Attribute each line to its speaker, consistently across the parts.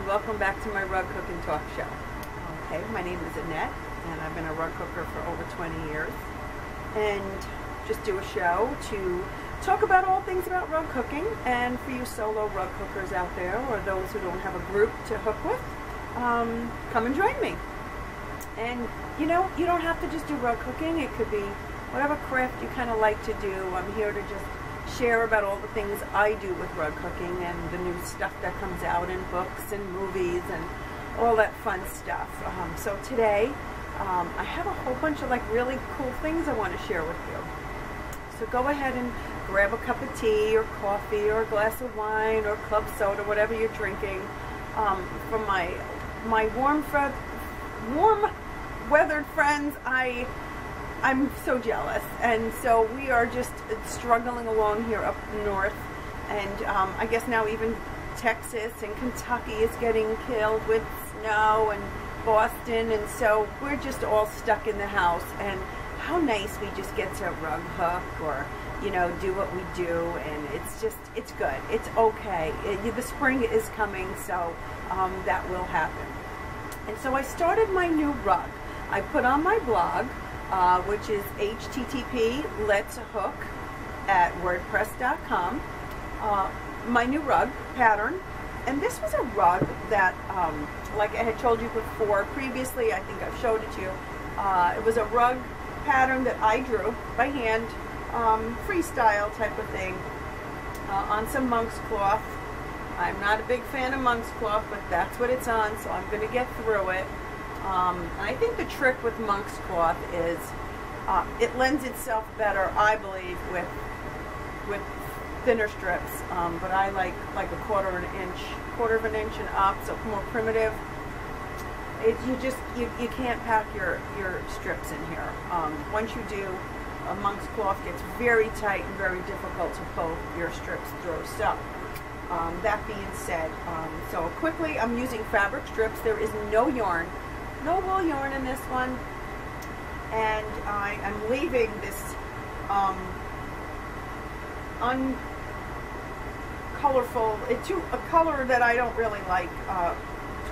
Speaker 1: welcome back to my rug cooking talk show. Okay, my name is Annette, and I've been a rug cooker for over 20 years, and just do a show to talk about all things about rug cooking. And for you solo rug cookers out there, or those who don't have a group to hook with, come and join me. And you know, you don't have to just do rug cooking. It could be whatever craft you kind of like to do. I'm here to just share about all the things I do with rug cooking and the new stuff that comes out in books and movies and all that fun stuff. So today I have a whole bunch of really cool things I want to share with you. So go ahead and grab a cup of tea or coffee or a glass of wine or club soda, whatever you're drinking. From my warm weathered friends, I'm so jealous, and so we are just struggling along here up north, and I guess now even Texas and Kentucky is getting killed with snow, and Boston, and so we're just all stuck in the house. And how nice we just get to rug hook, or do what we do, and it's good, it's okay. The spring is coming, so that will happen. And so I started my new rug. I put on my blog, which is http://letshook@wordpress.com, my new rug pattern. And this was a rug that, like I had told you before previously, I think I've showed it to you. It was a rug pattern that I drew by hand, freestyle type of thing, on some monk's cloth. I'm not a big fan of monk's cloth, but that's what it's on, so I'm going to get through it. And I think the trick with monk's cloth is it lends itself better, I believe, with thinner strips. But I like a quarter of an inch and up, so more primitive. You can't pack your strips in here. Once you do, monk's cloth gets very tight and very difficult to pull your strips through. So that being said, so quickly, I'm using fabric strips. There is no yarn. No wool yarn in this one, and I am leaving this uncolorful, a color that I don't really like,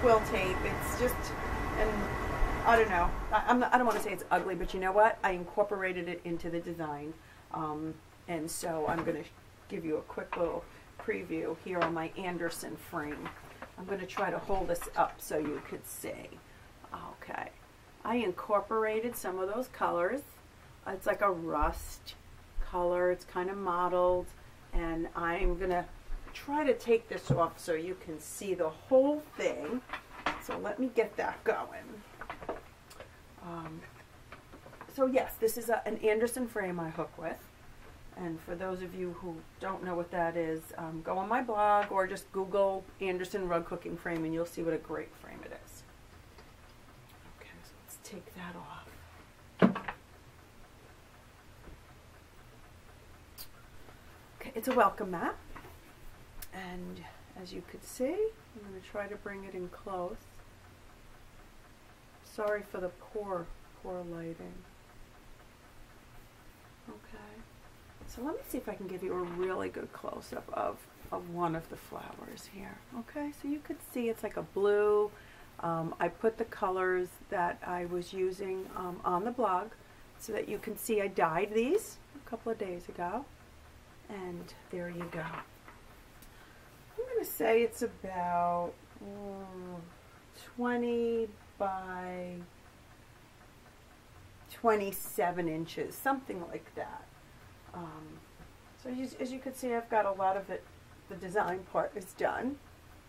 Speaker 1: twill tape. It's just, and I don't know. I don't want to say it's ugly, but you know what? I incorporated it into the design, and so I'm going to give you a quick little preview here on my Anderson frame. I'm going to try to hold this up so you could see. Okay, I incorporated some of those colors. It's like a rust color. It's kind of mottled, and I'm gonna try to take this off so you can see the whole thing. So let me get that going. So yes, this is an Anderson frame I hook with, and for those of you who don't know what that is, go on my blog or just Google Anderson rug cooking frame, and you'll see what a great frame it is. Take that off. Okay, it's a welcome mat, and as you could see, I'm going to try to bring it in close. Sorry for the poor lighting. Okay, so let me see if I can give you a really good close-up of one of the flowers here. Okay, so you could see it's like a blue. I put the colors that I was using on the blog so that you can see I dyed these a couple of days ago, and there you go. I'm going to say it's about 20 by 27 inches, something like that. So as you can see, I've got a lot of it, the design part is done.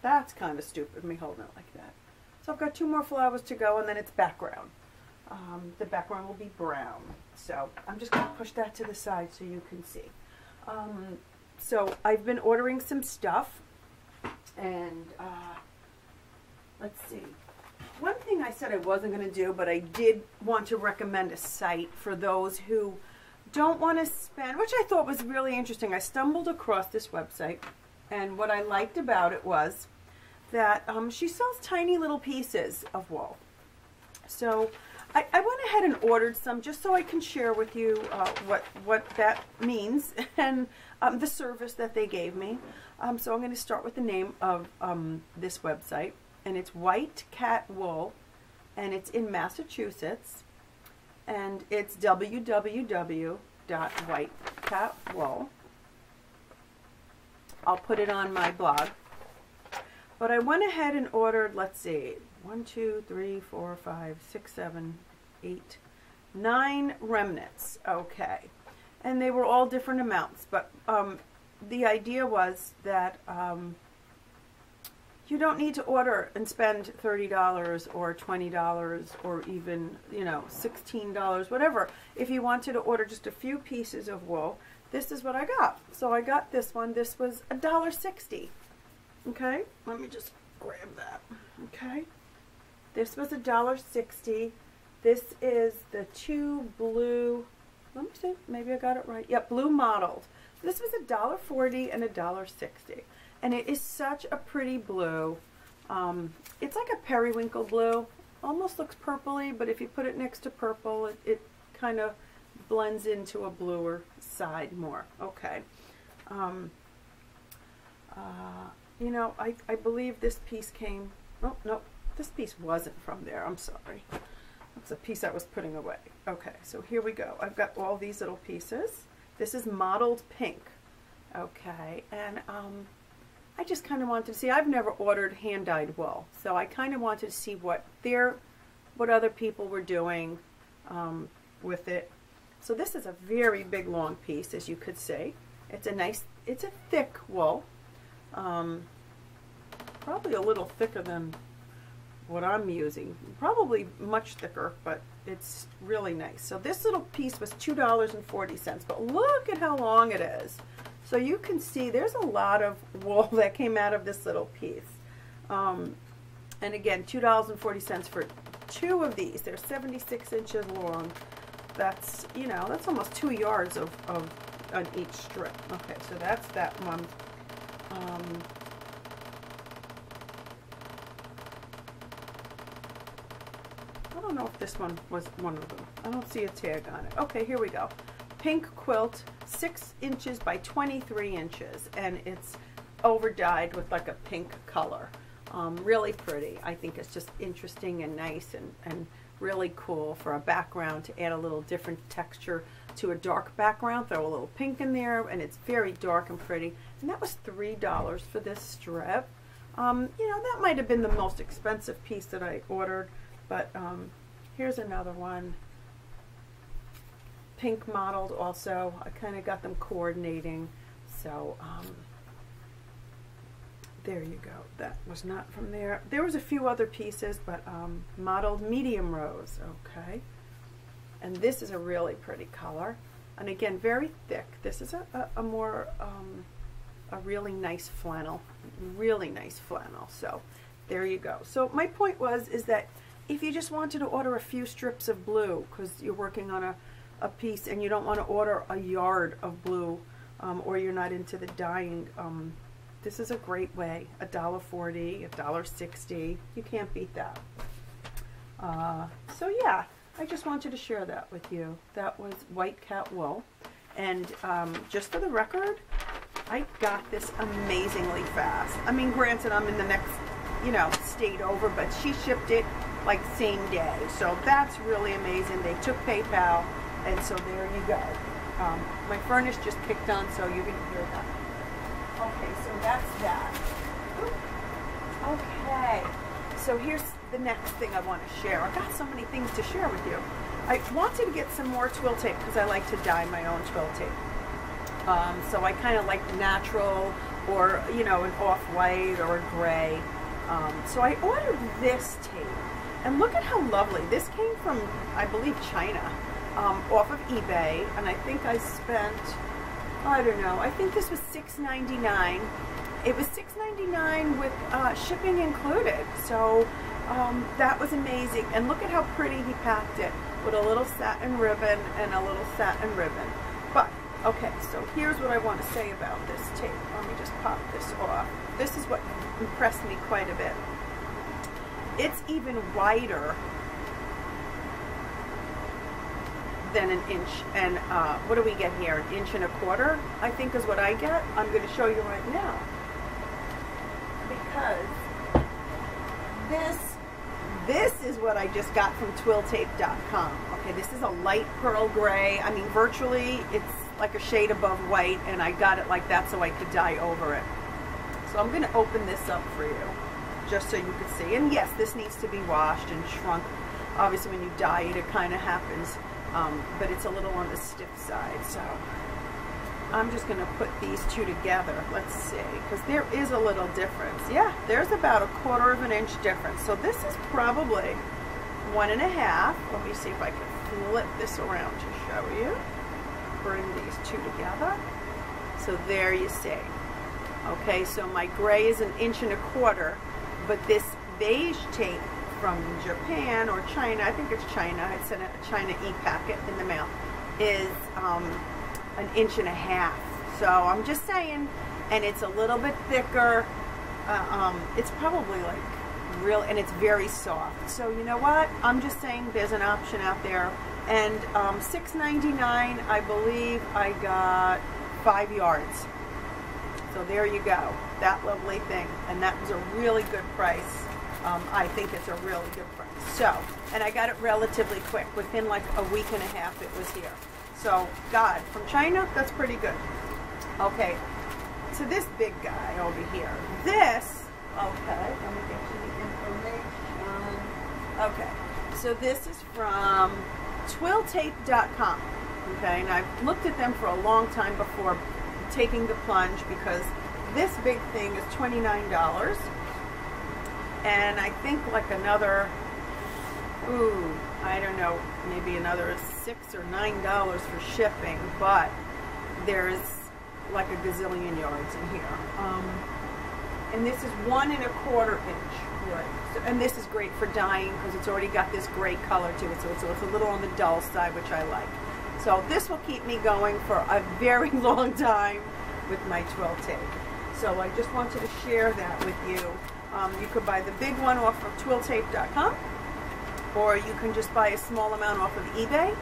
Speaker 1: That's kind of stupid, me holding it like that. So I've got 2 more flowers to go, and then it's background. The background will be brown. So I'm just going to push that to the side so you can see. So I've been ordering some stuff, and let's see. One thing I said I wasn't going to do, but I did want to recommend a site for those who don't want to spend, which I thought was really interesting. I stumbled across this website, and what I liked about it was that she sells tiny little pieces of wool. So I went ahead and ordered some just so I can share with you what that means and the service that they gave me. So I'm going to start with the name of this website. and it's white cat wool, and it's in Massachusetts, and it's www.whitecatwool. I'll put it on my blog. But I went ahead and ordered, let's see, 1, 2, 3, 4, 5, 6, 7, 8, 9 remnants. Okay. And they were all different amounts. But the idea was that you don't need to order and spend $30 or $20 or even, you know, $16, whatever. If you wanted to order just a few pieces of wool, this is what I got. So I got this one. This was $1.60. Okay, let me just grab that. Okay, this was $1.60. This is the 2 blue, let me see, maybe I got it right. Yep, blue mottled. This was $1.40 and $1.60. And it is such a pretty blue. It's like a periwinkle blue. Almost looks purpley, but if you put it next to purple, it kind of blends into a bluer side more. Okay. You know, I believe this piece came, oh, no, this piece wasn't from there. I'm sorry. It's a piece I was putting away. Okay, so here we go. I've got all these little pieces. This is mottled pink. Okay, and I just kind of wanted to see, I've never ordered hand-dyed wool, so I kind of wanted to see what other people were doing with it. So this is a very big, long piece, as you could see. It's a thick wool. Probably a little thicker than what I'm using. Probably much thicker, but it's really nice. So this little piece was $2.40, but look at how long it is. So you can see there's a lot of wool that came out of this little piece. And again, $2.40 for 2 of these. They're 76 inches long. That's, you know, that's almost 2 yards on each strip. Okay, so that's that one. I don't know if this one was one of them. I don't see a tag on it. Okay, here we go. Pink quilt, 6 inches by 23 inches, and it's over dyed with like a pink color. Really pretty. I think it's just interesting and nice and really cool for a background to add a little different texture to a dark background. Throw a little pink in there, and it's very dark and pretty. And that was $3 for this strip. You know, that might have been the most expensive piece that I ordered, but here's another one. Pink mottled also. I kind of got them coordinating. So there you go. That was not from there. There was a few other pieces, but mottled medium rose. Okay. And this is a really pretty color. And again, very thick. This is a more, a really nice flannel. Really nice flannel. So there you go. So my point is that if you just wanted to order a few strips of blue because you're working on a piece and you don't want to order a yard of blue or you're not into the dyeing, this is a great way. $1.40, $1.60. You can't beat that. So yeah, I just wanted to share that with you. That was White Cat Wool. And just for the record, I got this amazingly fast. I mean, granted, I'm in the next, you know, state over, but she shipped it like same day. So that's really amazing. They took PayPal, and so there you go. My furnace just kicked on, so you can hear that. Okay, so that's that. Okay, so here's the next thing I want to share. I've got so many things to share with you. I wanted to get some more twill tape because I like to dye my own twill tape. So I kind of like natural or, you know, an off-white or a gray. So I ordered this tape. And look at how lovely. This came from, I believe, China, off of eBay. And I think I spent, I don't know, I think this was $6.99. It was $6.99 with shipping included. So that was amazing. And look at how pretty he packed it with a little satin ribbon and a little satin ribbon. But, okay, so here's what I want to say about this tape. Let me just pop this off. This is what impressed me quite a bit. It's even wider than an inch. And what do we get here? 1.25 inches, I think is what I get. I'm going to show you right now. Because what I just got from twilltape.com. Okay, this is a light pearl gray. I mean, virtually it's like a shade above white, and I got it like that so I could dye over it. So I'm going to open this up for you, just so you can see. And yes, this needs to be washed and shrunk. Obviously, when you dye it, it kind of happens, but it's a little on the stiff side. So I'm just going to put these two together. Let's see, because there is a little difference. Yeah, there's about 1/4 of an inch difference. So this is probably 1.5. Let me see if I can flip this around to show you. Bring these two together. So there you see. Okay, so my gray is 1.25 inches, but this beige tape from Japan or China, I think it's China, I sent a China e-packet in the mail, is 1.5 inches. So I'm just saying, and it's a little bit thicker. It's probably like real, and it's very soft. So you know what? I'm just saying there's an option out there. And $6.99, I believe I got 5 yards. So there you go, that lovely thing. And that was a really good price. I think it's a really good price. So, and I got it relatively quick. Within like a week and a half it was here. So, God, from China, that's pretty good. Okay, so this big guy over here. This, okay, let me get you the information. Okay, so this is from twilltape.com. Okay, and I've looked at them for a long time before taking the plunge, because this big thing is $29, and I think like another, I don't know, maybe another $6 or $9 for shipping, but there's like a gazillion yards in here. And this is 1.25 inch. Right. So, and this is great for dyeing because it's already got this gray color to it, so it's a little on the dull side, which I like. So this will keep me going for a very long time with my twill tape. So I just wanted to share that with you. You could buy the big one off of twilltape.com, or you can just buy a small amount off of eBay.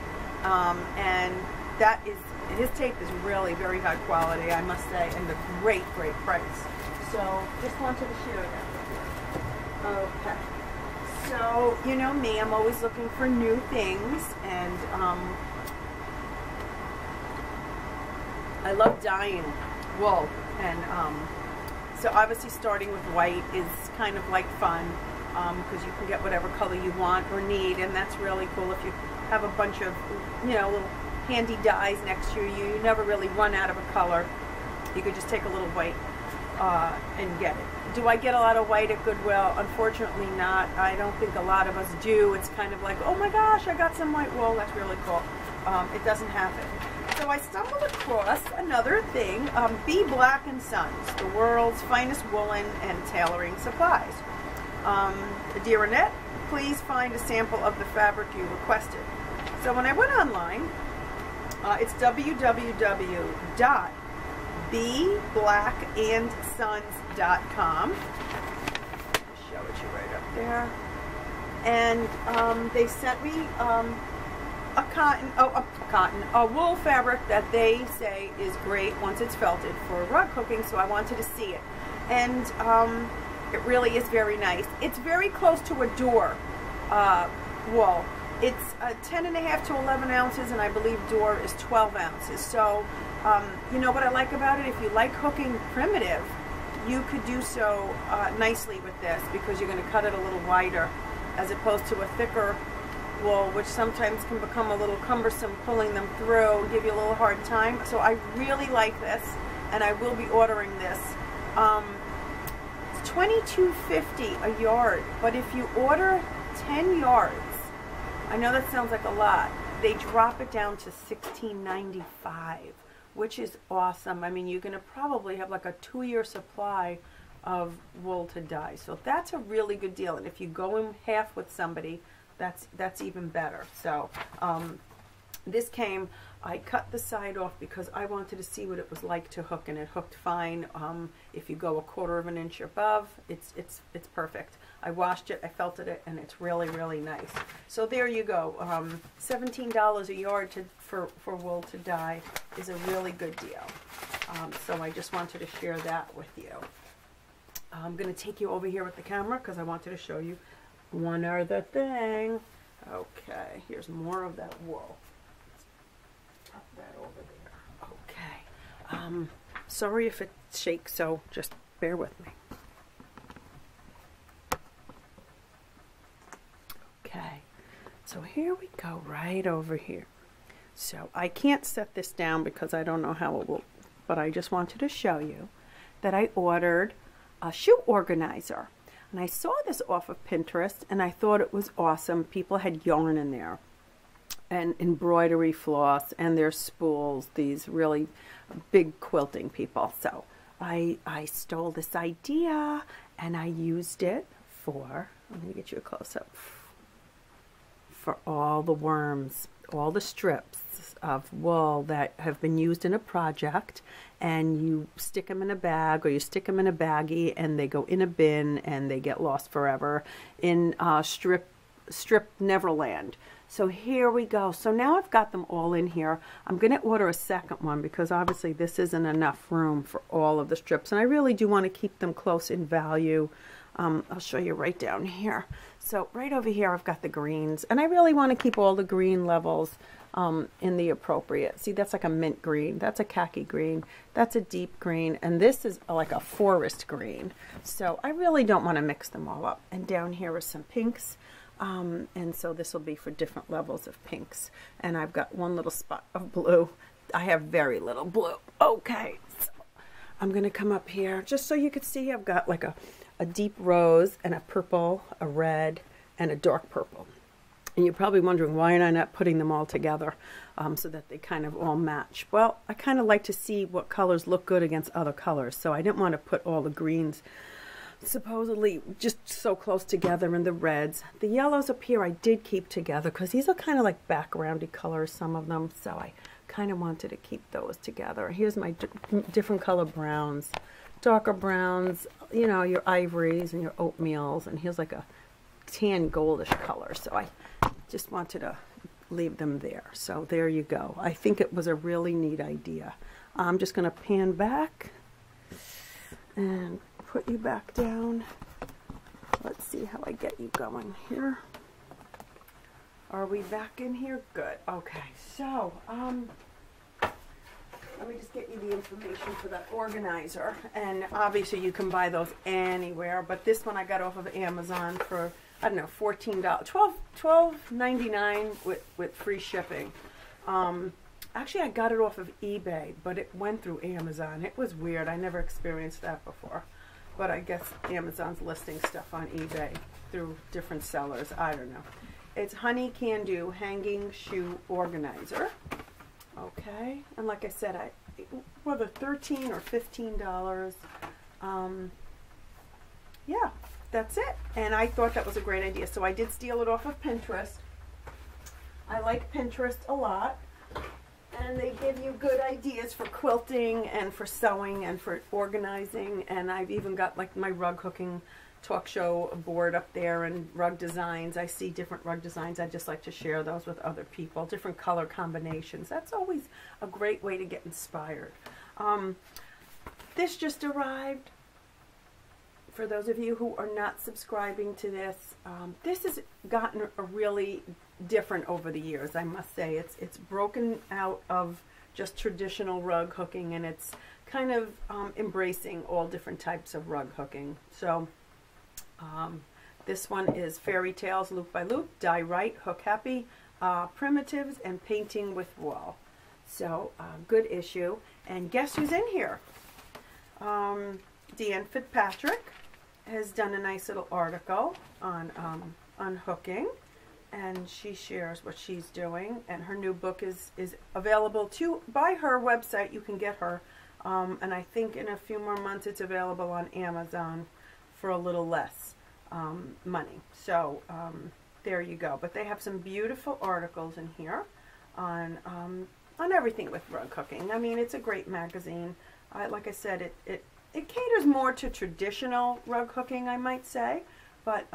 Speaker 1: And that is, his tape is really very high quality, I must say, and a great, great price. So just wanted to share that with you. Okay. So, you know me, I'm always looking for new things, and I love dyeing wool, and so obviously starting with white is kind of like fun, because you can get whatever color you want or need, and that's really cool if you have a bunch of, you know, little handy dyes next to you. You never really run out of a color. You could just take a little white and get it. Do I get a lot of white at Goodwill? Unfortunately not. I don't think a lot of us do. It's kind of like, oh my gosh, I got some white wool. That's really cool. It doesn't happen. So I stumbled across another thing, Be Black & Sons, the world's finest woolen and tailoring supplies. Dear Annette, please find a sample of the fabric you requested. So when I went online, it's www.beblackandSons.com. Show it you right up there. And they sent me a wool fabric that they say is great once it's felted for rug hooking, so I wanted to see it. And it really is very nice. It's very close to a door wool. It's 10.5 to 11 ounces, and I believe door is 12 ounces. So, you know what I like about it? If you like hooking primitive, you could do so nicely with this, because you're going to cut it a little wider, as opposed to a thicker wool, which sometimes can become a little cumbersome pulling them through and give you a little hard time. So I really like this, and I will be ordering this. It's $22.50 a yard, but if you order 10 yards, I know that sounds like a lot, they drop it down to $16.95, which is awesome. I mean, you're going to probably have like a 2-year supply of wool to dye. So that's a really good deal. And if you go in half with somebody, that's even better. So this came, I cut the side off because I wanted to see what it was like to hook, and it hooked fine. If you go 1/4 inch above, it's perfect. I washed it, I felted it, and it's really, really nice. So there you go. $17 a yard for wool to dye is a really good deal. So I just wanted to share that with you. I'm going to take you over here with the camera because I wanted to show you one other thing. Okay, here's more of that wool. Pop that over there. Okay. Sorry if it shakes, so just bear with me. Okay, so here we go, right over here. So I can't set this down because I don't know how it will, but I just wanted to show you that I ordered a shoe organizer. And I saw this off of Pinterest and I thought it was awesome. People had yarn in there and embroidery floss and their spools, these really big quilting people. So I stole this idea and I used it for, let me get you a close-up, for all the worms, all the strips of wool that have been used in a project, and you stick them in a bag or you stick them in a baggie and they go in a bin and they get lost forever in strip Neverland. So here we go. So now I've got them all in here. I'm going to order a second one because obviously this isn't enough room for all of the strips, and I really do want to keep them close in value. I'll show you right down here. So right over here I've got the greens, and I really want to keep all the green levels in the appropriate. See, that's like a mint green, that's a khaki green, that's a deep green, and this is like a forest green. So I really don't want to mix them all up. And down here are some pinks, and so this will be for different levels of pinks. And I've got one little spot of blue. I have very little blue. Okay, so I'm going to come up here just so you can see I've got like a deep rose and a purple, a red, and a dark purple. And you're probably wondering, why am I not putting them all together so that they kind of all match? Well, I kind of like to see what colors look good against other colors. So I didn't want to put all the greens supposedly just so close together, and the reds. The yellows up here I did keep together because these are kind of like backgroundy colors, some of them. So I kind of wanted to keep those together. Here's my different color browns, darker browns, you know, your ivories and your oatmeals, and here's like a tan goldish color. So I just wanted to leave them there. So there you go. I think it was a really neat idea. I'm just going to pan back and put you back down. Let's see how I get you going here. Are we back in here? Good. Okay, so let me just get you the information for that organizer. And obviously you can buy those anywhere, but this one I got off of Amazon for, I don't know, $14, $12.99 with free shipping. Actually, I got it off of eBay, but it went through Amazon. It was weird. I never experienced that before. But I guess Amazon's listing stuff on eBay through different sellers. I don't know. It's Honey Can Do Hanging Shoe Organizer. Okay, and like I said, whether $13 or $15, yeah, that's it. And I thought that was a great idea, so I did steal it off of Pinterest. I like Pinterest a lot, and they give you good ideas for quilting and for sewing and for organizing. And I've even got like my rug hooking talk show board up there, and rug designs. I see different rug designs. I just like to share those with other people. Different color combinations. That's always a great way to get inspired. This just arrived. For those of you who are not subscribing to this, this has gotten a really different over the years, I must say. It's broken out of just traditional rug hooking, and it's kind of embracing all different types of rug hooking. So this one is Fairy Tales Loop by Loop, Die Right, Hook Happy, Primitives, and Painting with Wool. So good issue. And guess who's in here? Deanne Fitzpatrick has done a nice little article on hooking, and she shares what she's doing. And her new book is available by her website. You can get her, and I think in a few more months it's available on Amazon for a little less money. So there you go. But they have some beautiful articles in here on everything with rug hooking. I mean, it's a great magazine. Like I said, it caters more to traditional rug hooking, I might say, but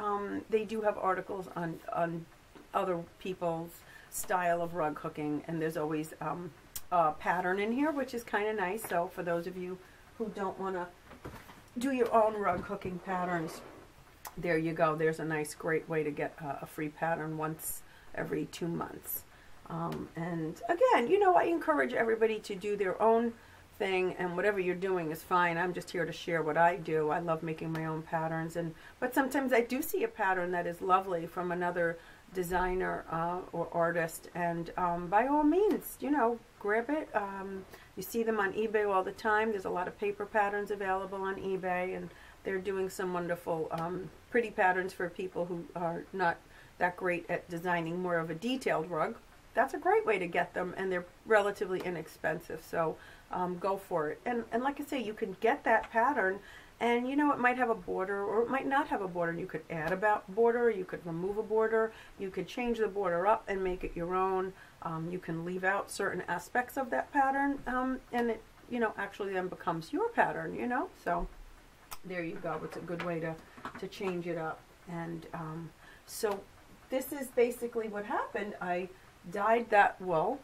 Speaker 1: they do have articles on other people's style of rug hooking, and there's always a pattern in here, which is kind of nice. So for those of you who don't want to do your own rug hooking patterns, there you go. There's a nice, great way to get a free pattern once every 2 months. And again, you know, I encourage everybody to do their own thing, and whatever you're doing is fine. I'm just here to share what I do. I love making my own patterns, but sometimes I do see a pattern that is lovely from another designer or artist, and by all means, you know, grab it. You see them on eBay all the time. There's a lot of paper patterns available on eBay, and they're doing some wonderful pretty patterns for people who are not that great at designing more of a detailed rug. That's a great way to get them, and they're relatively inexpensive, so go for it. And like I say, you can get that pattern, and you know, it might have a border or it might not have a border. You could add a border, you could remove a border, you could change the border up and make it your own. You can leave out certain aspects of that pattern, and it, you know, actually then becomes your pattern, you know. So there you go. It's a good way to change it up. And so this is basically what happened. I dyed that wool,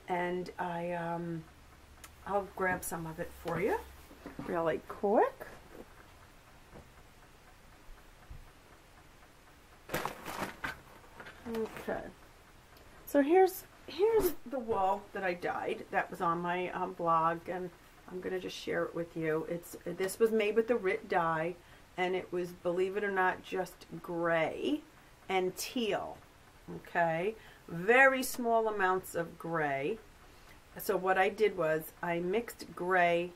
Speaker 1: and I'll grab some of it for you really quick. Okay, so here's the wool that I dyed. That was on my blog, and I'm gonna just share it with you. This was made with the RIT dye, and it was, believe it or not, just gray and teal. Okay, very small amounts of gray. So what I did was I mixed gray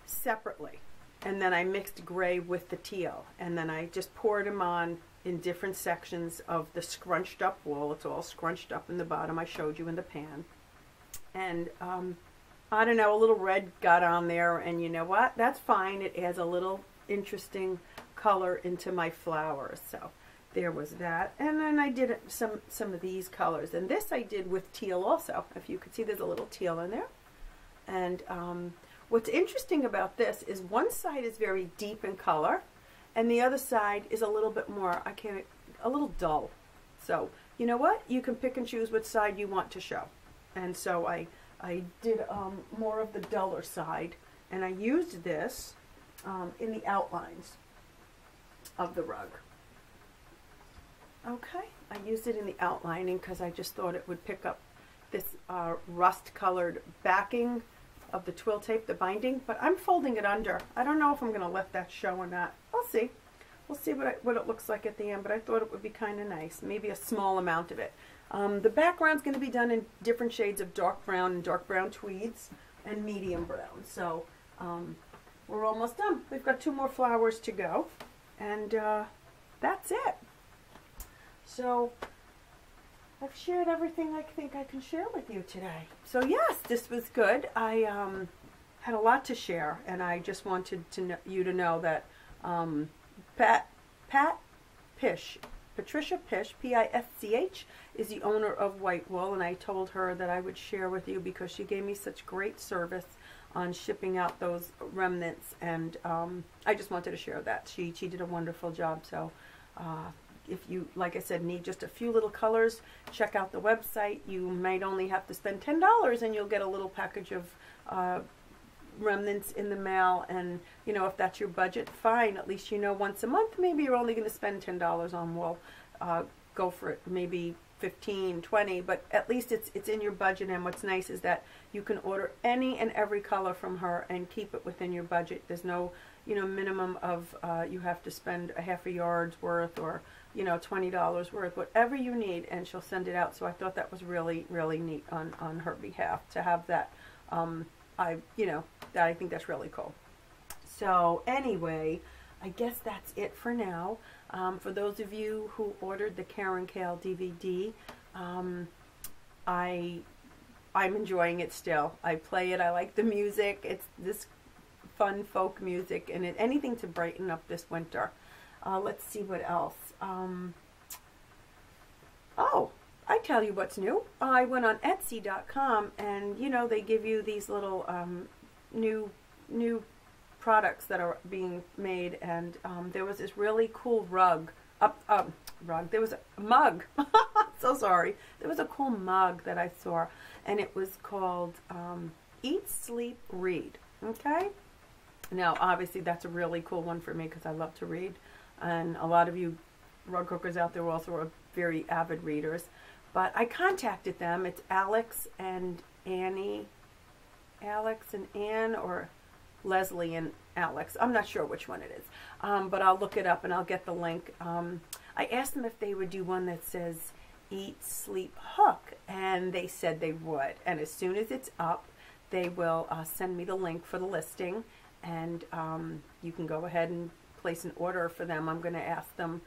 Speaker 1: separately, and then I mixed gray with the teal, and then I just poured them on in different sections of the scrunched up wool. It's all scrunched up in the bottom. I showed you in the pan. And I don't know, a little red got on there, and you know what? That's fine. It adds a little interesting color into my flowers. So there was that. And then I did some of these colors. And this I did with teal also. If you could see, there's a little teal in there. And what's interesting about this is one side is very deep in color, and the other side is a little bit more, a little dull. So, you know what? You can pick and choose which side you want to show. And so I did more of the duller side, and I used this in the outlines of the rug. Okay, I used it in the outlining because I just thought it would pick up this rust-colored backing of the twill tape, the binding, but I'm folding it under. I don't know if I'm going to let that show or not. I'll see. We'll see what it looks like at the end, but I thought it would be kind of nice. Maybe a small amount of it. The background's going to be done in different shades of dark brown and dark brown tweeds and medium brown. So we're almost done. We've got 2 more flowers to go, and that's it. So I've shared everything I think I can share with you today. So yes, this was good. I had a lot to share, and I just wanted you to know that Patricia Pish, P-I-S-C-H, is the owner of White Wool, and I told her that I would share with you because she gave me such great service on shipping out those remnants, and I just wanted to share that. She did a wonderful job. So if you, like I said, need just a few little colors, check out the website. You might only have to spend $10, and you'll get a little package of remnants in the mail. And you know, if that's your budget, fine. At least you know once a month maybe you're only going to spend $10 on wool. Go for it. Maybe 15, 20, but at least it's in your budget. And what's nice is that you can order any and every color from her and keep it within your budget. There's no, you know, minimum of you have to spend a half a yard's worth, or you know, $20 worth, whatever you need, and she'll send it out. So I thought that was really, really neat on her behalf to have that. I think that's really cool. So anyway, I guess that's it for now. For those of you who ordered the Karen Kail DVD, I'm enjoying it still. I play it. I like the music. It's this fun folk music, and anything to brighten up this winter. Let's see what else. Oh, I tell you what's new. I went on Etsy.com, and you know, they give you these little new products that are being made, and there was this really cool rug. There was a mug. So sorry. There was a cool mug that I saw, and it was called Eat, Sleep, Read. Okay. Now, obviously, that's a really cool one for me because I love to read. And a lot of you rug hookers out there also are very avid readers. But I contacted them. It's Alex and Annie. Alex and Ann, or Leslie and Alex. I'm not sure which one it is. But I'll look it up and I'll get the link. I asked them if they would do one that says Eat, Sleep, Hook. And they said they would. And as soon as it's up, they will send me the link for the listing. And you can go ahead and place an order for them. I'm going to ask them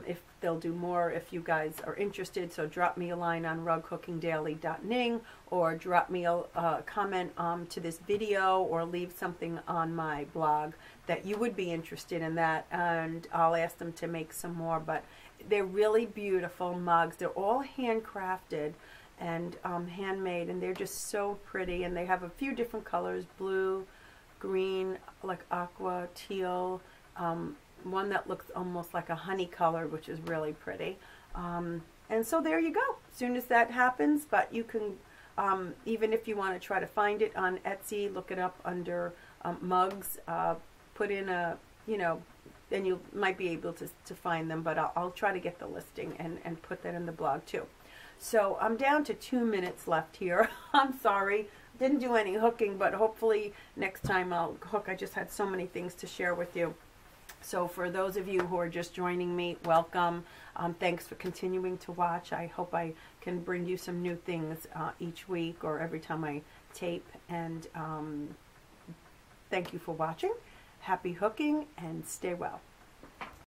Speaker 1: if they'll do more if you guys are interested. So drop me a line on rughookingdaily.ning, or drop me a comment to this video, or leave something on my blog that you would be interested in that, and I'll ask them to make some more. But they're really beautiful mugs. They're all handcrafted and handmade, and they're just so pretty, and they have a few different colors: blue, green, like aqua, teal, one that looks almost like a honey color, which is really pretty. And so there you go. As soon as that happens, but you can, even if you want to try to find it on Etsy, look it up under mugs, put in a, then you might be able to find them, but I'll try to get the listing and put that in the blog too. So I'm down to 2 minutes left here. I'm sorry. Didn't do any hooking, but hopefully next time I'll hook. I just had so many things to share with you. So for those of you who are just joining me, welcome. Thanks for continuing to watch. I hope I can bring you some new things each week or every time I tape. And thank you for watching. Happy hooking and stay well.